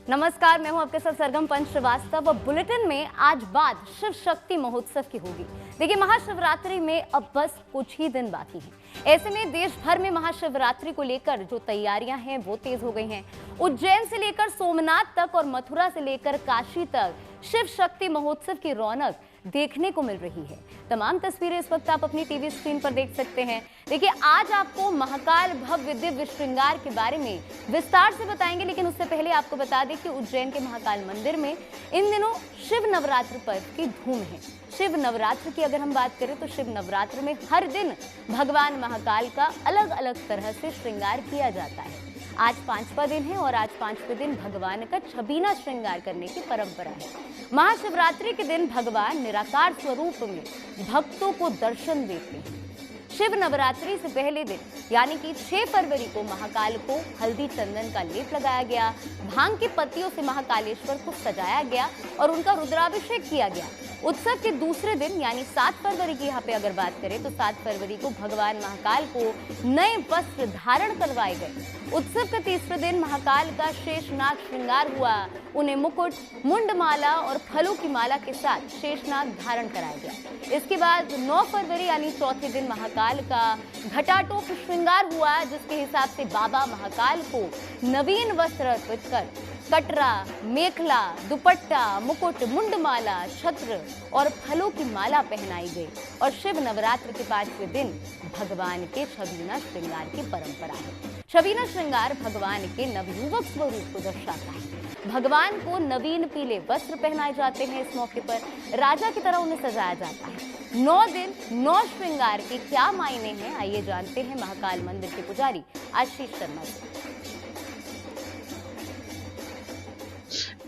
नमस्कार, मैं हूं आपके साथ सरगम पंच श्रीवास्तव। बुलेटिन में आज बात शिव शक्ति महोत्सव की होगी। देखिए, महाशिवरात्रि में अब बस कुछ ही दिन बाकी हैं। ऐसे में देश भर में महाशिवरात्रि को लेकर जो तैयारियां हैं वो तेज हो गई हैं। उज्जैन से लेकर सोमनाथ तक और मथुरा से लेकर काशी तक शिव शक्ति महोत्सव की रौनक देखने को मिल रही है। तमाम तस्वीरें इस वक्त आप अपनी टीवी स्क्रीन पर देख सकते हैं। देखिए, आज आपको महाकाल भव्य दिव्य श्रृंगार के बारे में विस्तार से बताएंगे, लेकिन उससे पहले आपको बता दें कि उज्जैन के महाकाल मंदिर में इन दिनों शिव नवरात्र पर्व की धूम है। शिव नवरात्र की अगर हम बात करें तो शिव नवरात्र में हर दिन भगवान महाकाल का अलग अलग तरह से श्रृंगार किया जाता है। आज 5वां दिन है और आज 5वें दिन भगवान का छबीना श्रृंगार करने की परंपरा है। महाशिवरात्रि के दिन भगवान निराकार स्वरूप में भक्तों को दर्शन देते हैं। शिव नवरात्रि से पहले दिन यानी कि 6 फरवरी को महाकाल को हल्दी चंदन का लेप लगाया गया, भांग की पत्तियों से महाकालेश्वर को सजाया गया और उनका रुद्राभिषेक किया गया। उत्सव के दूसरे दिन यानी 7 फरवरी की यहाँ पे अगर बात करें तो 7 फरवरी को भगवान महाकाल को नए वस्त्र धारण करवाए गए। उत्सव के तीसरे दिन महाकाल का शेषनाग श्रृंगार हुआ। उन्हें मुकुट, मुंडमाला और फलों की माला के साथ शेषनाग धारण कराया गया। इसके बाद 9 फरवरी यानी चौथे दिन महाकाल का घटाटोप श्रृंगार हुआ, जिसके हिसाब से बाबा महाकाल को नवीन वस्त्र अर्पित कर कटरा, मेखला, दुपट्टा, मुकुट, मुंडमाला, छत्र और फलों की माला पहनाई गई। और शिव नवरात्र के 5वें दिन भगवान के छबीना श्रृंगार की परंपरा है। छबीना श्रृंगार भगवान के नवयुवक स्वरूप को दर्शाता है। भगवान को नवीन पीले वस्त्र पहनाए जाते हैं। इस मौके पर राजा की तरह उन्हें सजाया जाता है। 9 दिन 9 श्रृंगार के क्या मायने हैं, आइए जानते हैं महाकाल मंदिर के पुजारी आशीष शर्मा से।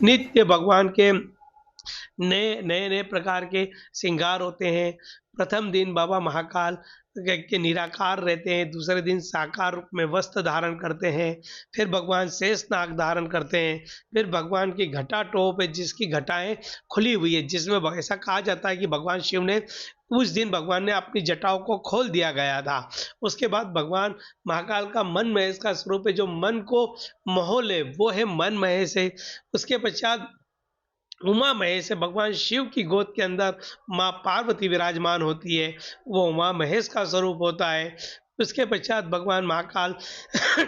नित्य भगवान के नए प्रकार के श्रृंगार होते हैं। प्रथम दिन बाबा महाकाल के निराकार रहते हैं, दूसरे दिन साकार रूप में वस्त्र धारण करते हैं, फिर भगवान शेषनाग धारण करते हैं, फिर भगवान की घटा टोप है जिसकी घटाएं खुली हुई है, जिसमें ऐसा कहा जाता है कि भगवान शिव ने उस दिन भगवान ने अपनी जटाओं को खोल दिया गया था। उसके बाद भगवान महाकाल का मन महेश का स्वरूप है, जो मन को मोह ले वो है मन महेश है। उसके पश्चात उमा महेश है, भगवान शिव की गोद के अंदर माँ पार्वती विराजमान होती है, वो उमा महेश का स्वरूप होता है। उसके पश्चात भगवान महाकाल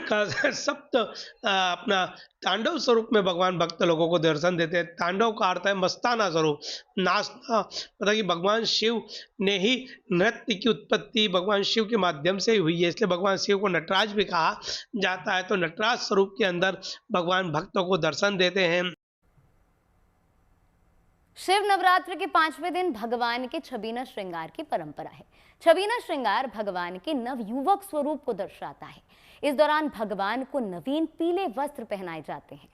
का सप्त अपना तांडव स्वरूप में भगवान भक्त लोगों को दर्शन देते हैं। तांडव का अर्थ है मस्ताना स्वरूप, नाचना, मतलब कि भगवान शिव ने ही नृत्य की उत्पत्ति भगवान शिव के माध्यम से ही हुई है, इसलिए भगवान शिव को नटराज भी कहा जाता है। तो नटराज स्वरूप के अंदर भगवान भक्तों को दर्शन देते हैं। शिव नवरात्र के 5वें दिन भगवान के छबीना श्रृंगार की परंपरा है। छबीना श्रृंगार भगवान के नवयुवक स्वरूप को दर्शाता है। इस दौरान भगवान को नवीन पीले वस्त्र पहनाए जाते हैं।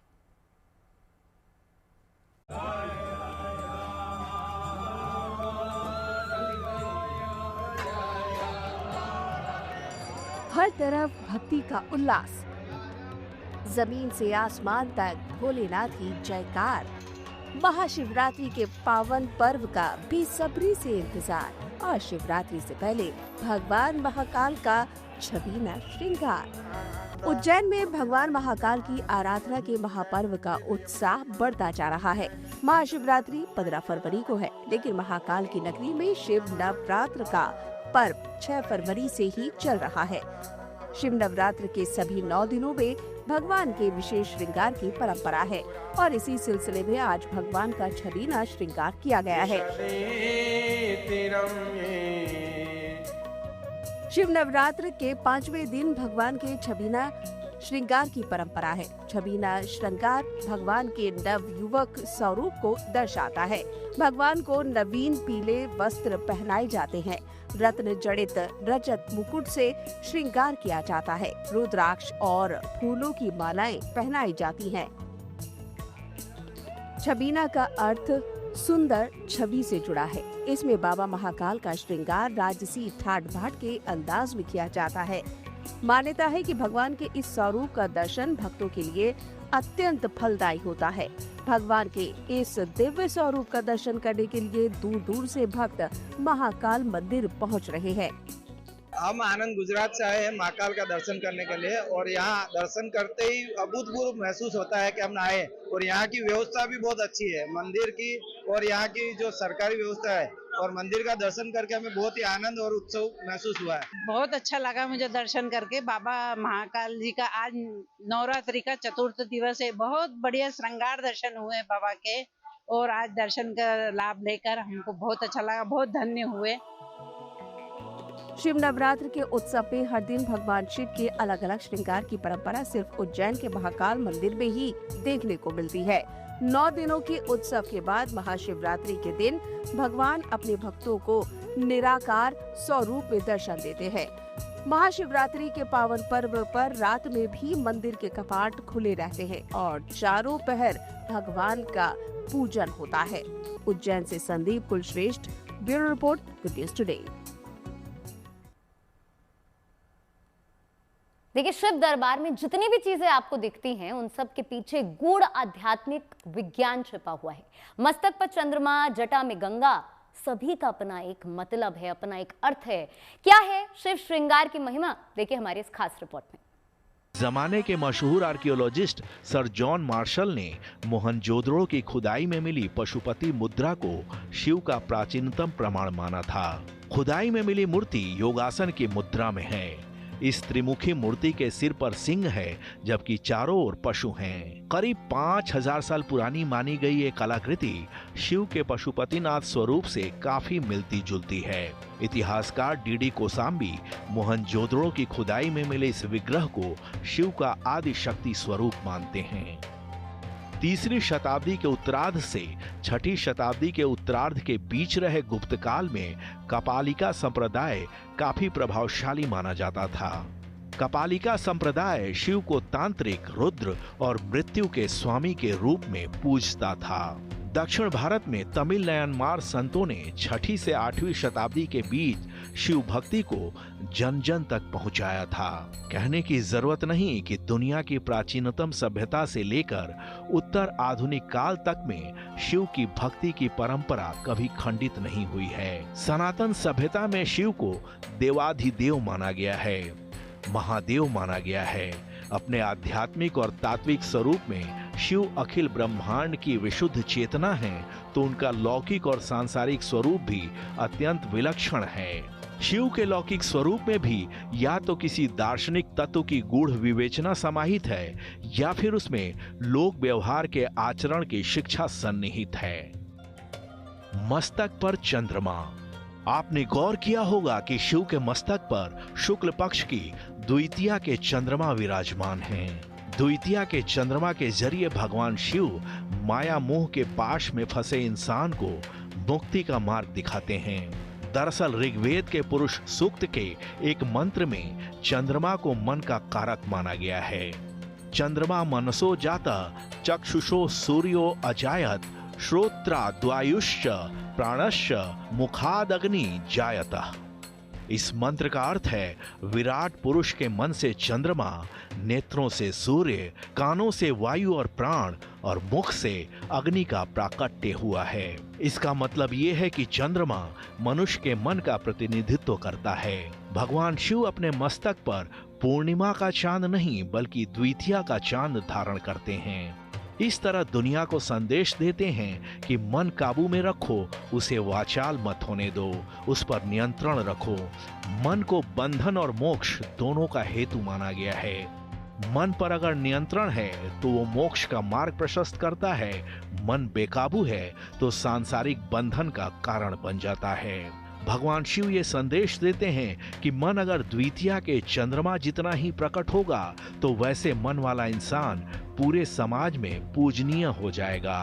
हर तरफ भक्ति का उल्लास, जमीन से आसमान तक भोलेनाथ की जयकार। महाशिवरात्रि के पावन पर्व का बेसब्री से इंतजार और शिवरात्रि से पहले भगवान महाकाल का छबीना श्रृंगार। उज्जैन में भगवान महाकाल की आराधना के महापर्व का उत्साह बढ़ता जा रहा है। महाशिवरात्रि 15 फरवरी को है, लेकिन महाकाल की नगरी में शिव नवरात्र का पर्व 6 फरवरी से ही चल रहा है। शिव नवरात्र के सभी 9 दिनों में भगवान के विशेष श्रृंगार की परंपरा है और इसी सिलसिले में आज भगवान का छबीना श्रृंगार किया गया है। शिव नवरात्र के 5वें दिन भगवान के छबीना श्रृंगार की परंपरा है। छबीना श्रृंगार भगवान के नवयुवक स्वरूप को दर्शाता है। भगवान को नवीन पीले वस्त्र पहनाए जाते हैं। रत्न जड़ित रजत मुकुट से श्रृंगार किया जाता है। रुद्राक्ष और फूलों की मालाएं पहनाई जाती हैं। छबीना का अर्थ सुंदर छवि से जुड़ा है। इसमें बाबा महाकाल का श्रृंगार राजसी ठाट बाट के अंदाज में किया जाता है। मान्यता है कि भगवान के इस स्वरूप का दर्शन भक्तों के लिए अत्यंत फलदायी होता है। भगवान के इस दिव्य स्वरूप का दर्शन करने के लिए दूर दूर से भक्त महाकाल मंदिर पहुंच रहे हैं। हम आनंद गुजरात से आए हैं महाकाल का दर्शन करने के लिए, और यहाँ दर्शन करते ही अभूतपूर्व महसूस होता है कि हम आए। और यहाँ की व्यवस्था भी बहुत अच्छी है मंदिर की, और यहाँ की जो सरकारी व्यवस्था है, और मंदिर का दर्शन करके हमें बहुत ही आनंद और उत्सव महसूस हुआ है। बहुत अच्छा लगा मुझे दर्शन करके। बाबा महाकाल जी का आज नवरात्रि का चतुर्थ दिवस है। बहुत बढ़िया श्रृंगार दर्शन हुए बाबा के, और आज दर्शन का लाभ लेकर हमको बहुत अच्छा लगा, बहुत धन्य हुए। शिव नवरात्र के उत्सव में हर दिन भगवान शिव के अलग अलग श्रृंगार की परंपरा सिर्फ उज्जैन के महाकाल मंदिर में ही देखने को मिलती है। 9 दिनों के उत्सव के बाद महाशिवरात्रि के दिन भगवान अपने भक्तों को निराकार स्वरूप में दर्शन देते हैं। महाशिवरात्रि के पावन पर्व पर रात में भी मंदिर के कपाट खुले रहते हैं और चारों पहर भगवान का पूजन होता है। उज्जैन से Sandeep Kulshreshtha, bureau report, good news today. देखिए, शिव दरबार में जितनी भी चीजें आपको दिखती हैं उन सब के पीछे गूढ़ आध्यात्मिक विज्ञान छिपा हुआ है। मस्तक पर चंद्रमा, जटा में गंगा, सभी का अपना एक मतलब है, अपना एक अर्थ है। क्या है शिव श्रृंगार की महिमा, देखिए हमारी इस खास रिपोर्ट में। जमाने के मशहूर आर्कियोलॉजिस्ट सर जॉन मार्शल ने मोहनजोदड़ो की खुदाई में मिली पशुपति मुद्रा को शिव का प्राचीनतम प्रमाण माना था। खुदाई में मिली मूर्ति योगासन की मुद्रा में है। इस त्रिमुखी मूर्ति के सिर पर सिंह है, जबकि चारों ओर पशु हैं। करीब 5000 साल पुरानी मानी गई ये कलाकृति शिव के पशुपतिनाथ स्वरूप से काफी मिलती जुलती है। इतिहासकार डीडी कोसाम्बी मोहनजोदड़ो की खुदाई में मिले इस विग्रह को शिव का आदि शक्ति स्वरूप मानते हैं। 3री शताब्दी के उत्तरार्ध से 6ठी शताब्दी के उत्तरार्ध के बीच रहे गुप्त काल में कपालिका संप्रदाय काफी प्रभावशाली माना जाता था। कपालिका संप्रदाय शिव को तांत्रिक, रुद्र और मृत्यु के स्वामी के रूप में पूजता था। दक्षिण भारत में तमिल म्यांमार संतों ने 6ठी से 8वीं शताब्दी के बीच शिव भक्ति को जन जन तक पहुंचाया था। कहने की जरूरत नहीं कि दुनिया की प्राचीनतम सभ्यता से लेकर उत्तर आधुनिक काल तक में शिव की भक्ति की परंपरा कभी खंडित नहीं हुई है। सनातन सभ्यता में शिव को देवाधिदेव माना गया है, महादेव माना गया है। अपने आध्यात्मिक और तात्विक स्वरूप में शिव अखिल ब्रह्मांड की विशुद्ध चेतना है, तो उनका लौकिक और सांसारिक स्वरूप भी अत्यंत विलक्षण है। शिव के लौकिक स्वरूप में भी या तो किसी दार्शनिक तत्व की गूढ़ विवेचना समाहित है, या फिर उसमें लोक व्यवहार के आचरण की शिक्षा सन्निहित है। मस्तक पर चंद्रमा। आपने गौर किया होगा कि शिव के मस्तक पर शुक्ल पक्ष की द्वितीया के चंद्रमा विराजमान हैं। द्वितीया के चंद्रमा के जरिए भगवान शिव माया मोह के पाश में फंसे इंसान को मुक्ति का मार्ग दिखाते हैं। दरअसल ऋग्वेद के पुरुष सूक्त के एक मंत्र में चंद्रमा को मन का कारक माना गया है। चंद्रमा मनसो जाता चक्षुषो सूर्यो अजायत श्रोत्रा द्वायुश्च प्राणश्च मुखादग्नि जायतः। इस मंत्र का अर्थ है विराट पुरुष के मन से चंद्रमा, नेत्रों से सूर्य, कानों से वायु और प्राण और मुख से अग्नि का प्राकट्य हुआ है। इसका मतलब ये है कि चंद्रमा मनुष्य के मन का प्रतिनिधित्व करता है। भगवान शिव अपने मस्तक पर पूर्णिमा का चांद नहीं बल्कि द्वितीया का चांद धारण करते हैं। इस तरह दुनिया को संदेश देते हैं कि मन काबू में रखो, उसे वाचाल मत होने दो, उस पर नियंत्रण रखो। मन को बंधन और मोक्ष दोनों का हेतु माना गया है। मन पर अगर नियंत्रण है तो वो मोक्ष का मार्ग प्रशस्त करता है। मन बेकाबू है तो सांसारिक बंधन का कारण बन जाता है। भगवान शिव ये संदेश देते हैं कि मन अगर द्वितीया के चंद्रमा जितना ही प्रकट होगा तो वैसे मन वाला इंसान पूरे समाज में पूजनीय हो जाएगा।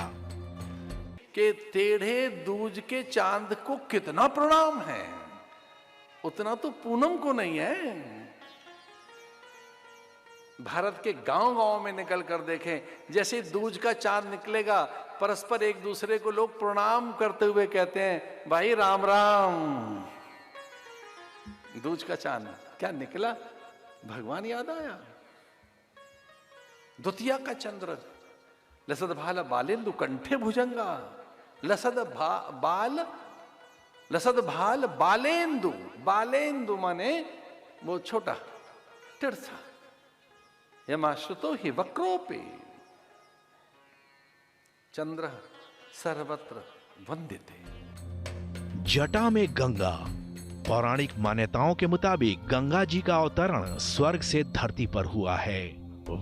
कि टेढ़े दूज के चांद को कितना प्रणाम है, उतना तो पूनम को नहीं है। भारत के गांव-गांव में निकल कर देखें, जैसे दूज का चांद निकलेगा परस्पर एक दूसरे को लोग प्रणाम करते हुए कहते हैं भाई राम राम। दूज का चांद क्या निकला, भगवान याद आया। द्वितीया का चंद्र लसद भाल बालेंदु कंठे भुजंगा। लसद भाल बालेंदु, बालेंदु माने वो छोटा टिरथा, यमाश्रुतो हि वक्रोपि चंद्र सर्वत्र वंदिते। जटा में गंगा। पौराणिक मान्यताओं के मुताबिक गंगा जी का अवतरण स्वर्ग से धरती पर हुआ है।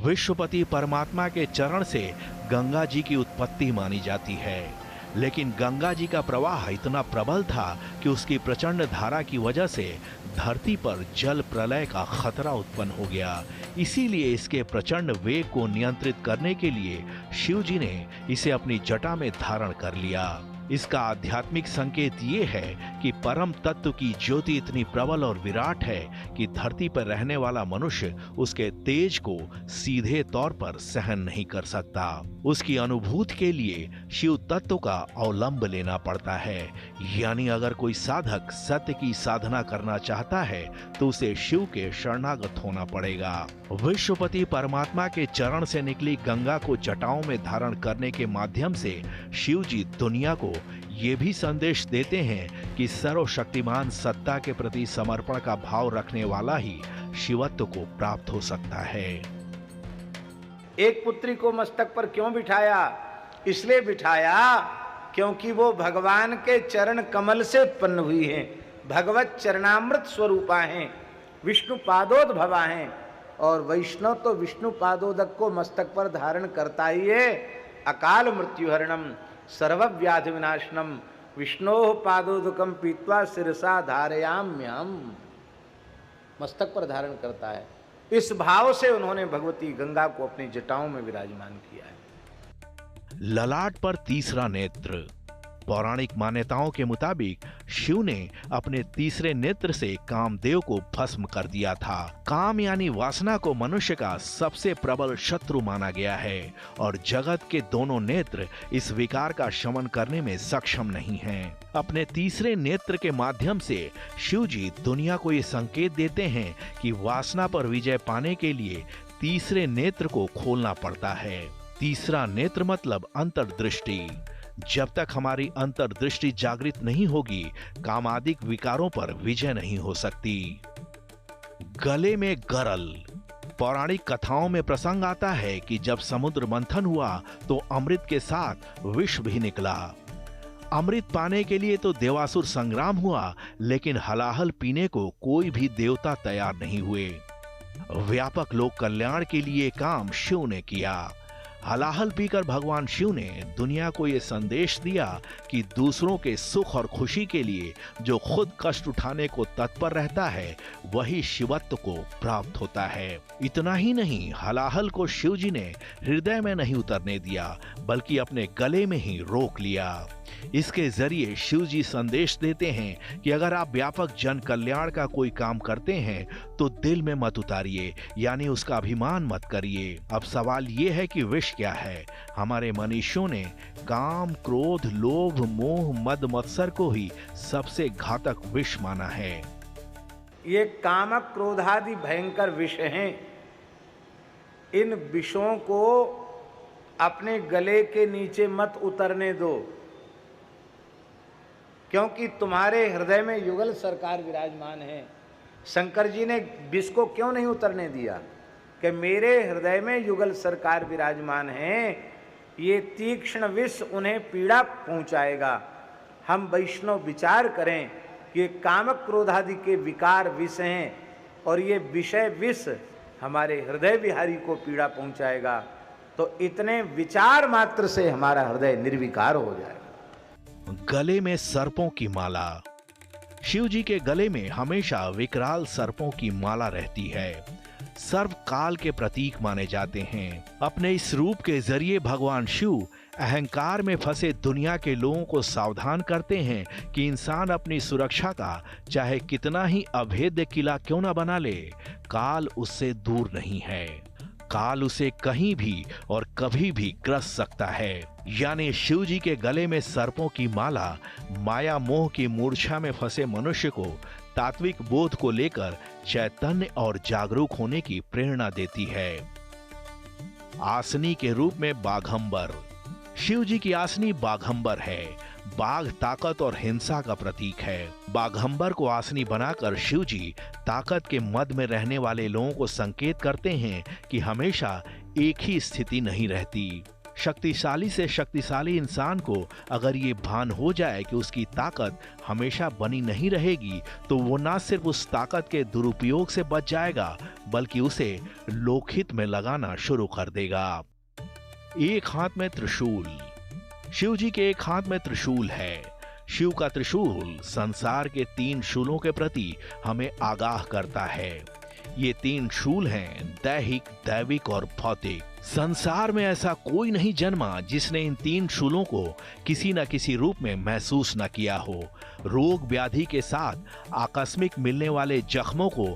विश्वपति परमात्मा के चरण से गंगा जी की उत्पत्ति मानी जाती है, लेकिन गंगा जी का प्रवाह इतना प्रबल था कि उसकी प्रचंड धारा की वजह से धरती पर जल प्रलय का खतरा उत्पन्न हो गया। इसीलिए इसके प्रचंड वेग को नियंत्रित करने के लिए शिव जी ने इसे अपनी जटा में धारण कर लिया। इसका आध्यात्मिक संकेत ये है कि परम तत्व की ज्योति इतनी प्रबल और विराट है कि धरती पर रहने वाला मनुष्य उसके तेज को सीधे तौर पर सहन नहीं कर सकता। उसकी अनुभूति के लिए शिव तत्व का अवलंब लेना पड़ता है। यानी अगर कोई साधक सत्य की साधना करना चाहता है तो उसे शिव के शरणागत होना पड़ेगा। विश्वपति परमात्मा के चरण से निकली गंगा को जटाओं में धारण करने के माध्यम से शिव जी दुनिया को ये भी संदेश देते हैं कि सर्वशक्तिमान सत्ता के प्रति समर्पण का भाव रखने वाला ही शिवत्व को प्राप्त हो सकता है। एक पुत्री को मस्तक पर क्यों बिठाया? इसलिए बिठाया क्योंकि वो भगवान के चरण कमल से उत्पन्न हुई हैं, भगवत चरणामृत स्वरूपा हैं, विष्णु पादोद्भवा हैं। और वैष्णव तो विष्णु पादोदक को मस्तक पर धारण करता ही है। अकाल मृत्युहरणम सर्वव्याधि विनाशनम विष्णोः पादोदकम पीत्वा शिरसा धारयाम्यहम्, मस्तक पर धारण करता है। इस भाव से उन्होंने भगवती गंगा को अपनी जटाओं में विराजमान किया है। ललाट पर तीसरा नेत्र। पौराणिक मान्यताओं के मुताबिक शिव ने अपने तीसरे नेत्र से कामदेव को भस्म कर दिया था। काम यानी वासना को मनुष्य का सबसे प्रबल शत्रु माना गया है और जगत के दोनों नेत्र इस विकार का शमन करने में सक्षम नहीं हैं। अपने तीसरे नेत्र के माध्यम से शिव जी दुनिया को ये संकेत देते हैं कि वासना पर विजय पाने के लिए तीसरे नेत्र को खोलना पड़ता है। तीसरा नेत्र मतलब अंतर्दृष्टि। जब तक हमारी अंतर्दृष्टि जागृत नहीं होगी, कामादिक विकारों पर विजय नहीं हो सकती। गले में गरल। पौराणिक कथाओं में प्रसंग आता है कि जब समुद्र मंथन हुआ तो अमृत के साथ विष भी निकला। अमृत पाने के लिए तो देवासुर संग्राम हुआ, लेकिन हलाहल पीने को कोई भी देवता तैयार नहीं हुए। व्यापक लोक कल्याण के लिए काम शिव ने किया। हलाहल पीकर भगवान शिव ने दुनिया को ये संदेश दिया कि दूसरों के सुख और खुशी के लिए जो खुद कष्ट उठाने को तत्पर रहता है वही शिवत्व को प्राप्त होता है। इतना ही नहीं, हलाहल को शिव जी ने हृदय में नहीं उतरने दिया बल्कि अपने गले में ही रोक लिया। इसके जरिए शिव जी संदेश देते हैं कि अगर आप व्यापक जन कल्याण का कोई काम करते हैं तो दिल में मत उतारिए, यानी उसका अभिमान मत करिए। अब सवाल ये है कि विष क्या है? हमारे मनीषियों ने काम, क्रोध, लोभ, मोह, मद, मत्सर को ही सबसे घातक विष माना है। ये कामक क्रोधादि भयंकर विष हैं। इन विषों को अपने गले के नीचे मत उतरने दो, क्योंकि तुम्हारे हृदय में युगल सरकार विराजमान है। शंकर जी ने विष को क्यों नहीं उतरने दिया कि मेरे हृदय में युगल सरकार विराजमान है, ये तीक्ष्ण विष उन्हें पीड़ा पहुंचाएगा। हम वैष्णव विचार करें कि कामक क्रोधादि के विकार विष हैं और ये विषय विष हमारे हृदय विहारी को पीड़ा पहुंचाएगा, तो इतने विचार मात्र से हमारा हृदय निर्विकार हो जाएगा। गले में सर्पों की माला। शिव जी के गले में हमेशा विकराल सर्पों की माला रहती है। सर्प काल के प्रतीक माने जाते हैं। अपने इस रूप के जरिए भगवान शिव अहंकार में फंसे दुनिया के लोगों को सावधान करते हैं कि इंसान अपनी सुरक्षा का चाहे कितना ही अभेद्य किला क्यों न बना ले, काल उससे दूर नहीं है। काल उसे कहीं भी और कभी भी ग्रस सकता है। यानी शिव जी के गले में सर्पों की माला माया मोह की मूर्छा में फंसे मनुष्य को तात्विक बोध को लेकर चैतन्य और जागरूक होने की प्रेरणा देती है। आसनी के रूप में बाघंबर। शिव जी की आसनी बाघंबर है। बाघ ताकत और हिंसा का प्रतीक है। बाघंबर को आसनी बनाकर शिव जी ताकत के मद में रहने वाले लोगों को संकेत करते हैं कि हमेशा एक ही स्थिति नहीं रहती। शक्तिशाली से शक्तिशाली इंसान को अगर ये भान हो जाए कि उसकी ताकत हमेशा बनी नहीं रहेगी, तो वो ना सिर्फ उस ताकत के दुरुपयोग से बच जाएगा, बल्कि उसे लोकहित में लगाना शुरू कर देगा। एक हाथ में त्रिशूल। शिव जी के एक हाथ में त्रिशूल है। शिव का त्रिशूल संसार के 3 शूलों के प्रति हमें आगाह करता है। ये 3 शूल हैं, दैहिक, दैविक और भौतिक। संसार में ऐसा कोई नहीं जन्मा जिसने इन 3 शूलों को किसी न किसी रूप में महसूस न किया हो। रोग व्याधि के साथ आकस्मिक मिलने वाले जख्मों को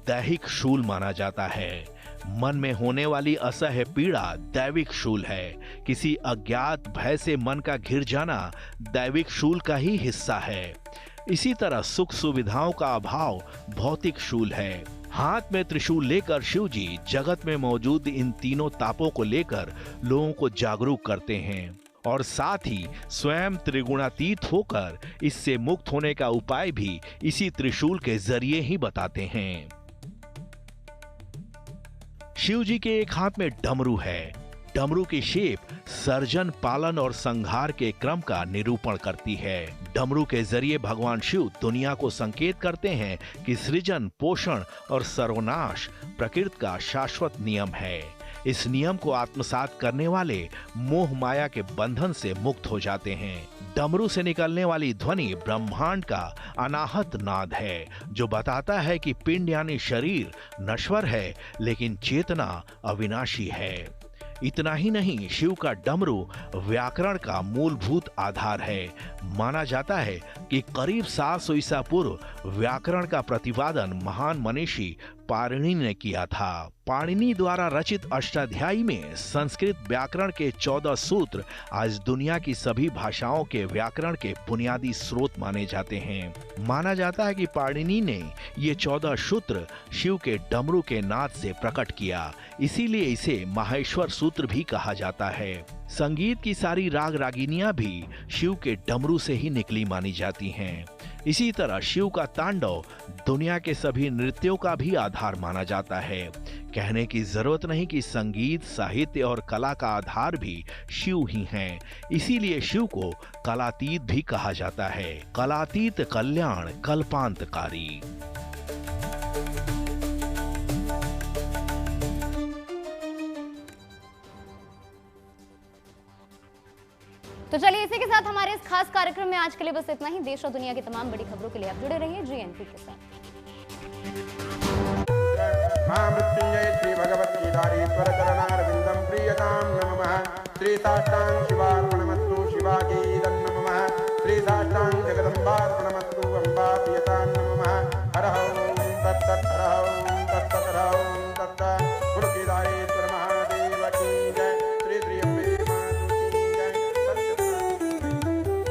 दैहिक शूल माना जाता है। मन में होने वाली असह्य पीड़ा दैविक शूल है। किसी अज्ञात भय से मन का घिर जाना दैविक शूल का ही हिस्सा है। इसी तरह सुख सुविधाओं का अभाव भौतिक शूल है। हाथ में त्रिशूल लेकर शिव जी जगत में मौजूद इन तीनों तापों को लेकर लोगों को जागरूक करते हैं और साथ ही स्वयं त्रिगुणातीत होकर इससे मुक्त होने का उपाय भी इसी त्रिशूल के जरिए ही बताते हैं। शिव जी के एक हाथ में डमरू है। डमरू की शेप सर्जन, पालन और संहार के क्रम का निरूपण करती है। डमरू के जरिए भगवान शिव दुनिया को संकेत करते हैं कि सृजन, पोषण और सर्वनाश प्रकृति का शाश्वत नियम है। इस नियम को आत्मसात करने वाले मोह माया के बंधन से मुक्त हो जाते हैं। डमरू से निकलने वाली ध्वनि ब्रह्मांड का अनाहत नाद है, जो बताता है कि पिंड यानी शरीर नश्वर है, लेकिन चेतना अविनाशी है। इतना ही नहीं, शिव का डमरू व्याकरण का मूलभूत आधार है। माना जाता है कि करीब 700 ईसा पूर्व व्याकरण का प्रतिपादन महान मनीषी पाणिनि ने किया था। पाणिनि द्वारा रचित अष्टाध्यायी में संस्कृत व्याकरण के 14 सूत्र आज दुनिया की सभी भाषाओं के व्याकरण के बुनियादी स्रोत माने जाते हैं। माना जाता है कि पाणिनि ने ये 14 सूत्र शिव के डमरू के नाद से प्रकट किया, इसीलिए इसे माहेश्वर सूत्र भी कहा जाता है। संगीत की सारी राग रागिनियां भी शिव के डमरू से ही निकली मानी जाती हैं। इसी तरह शिव का तांडव दुनिया के सभी नृत्यों का भी आधार माना जाता है। कहने की जरूरत नहीं कि संगीत, साहित्य और कला का आधार भी शिव ही हैं। इसीलिए शिव को कलातीत भी कहा जाता है। कलातीत कल्याण कल्पांतकारी। तो चलिए इसी के साथ हमारे इस खास कार्यक्रम में आज के लिए बस इतना ही। देश और दुनिया की तमाम बड़ी खबरों के लिए आप जुड़े रहिए GNP के साथ। मां मृत्युंजय श्री भगवद्गीतारीश्वर चरणारविंदं प्रियतां नमः। श्री साष्टांग शिवार्पणमस्तु। शिवागीतं नमः। श्री साष्टांग जगदम्बार्पणमस्तु।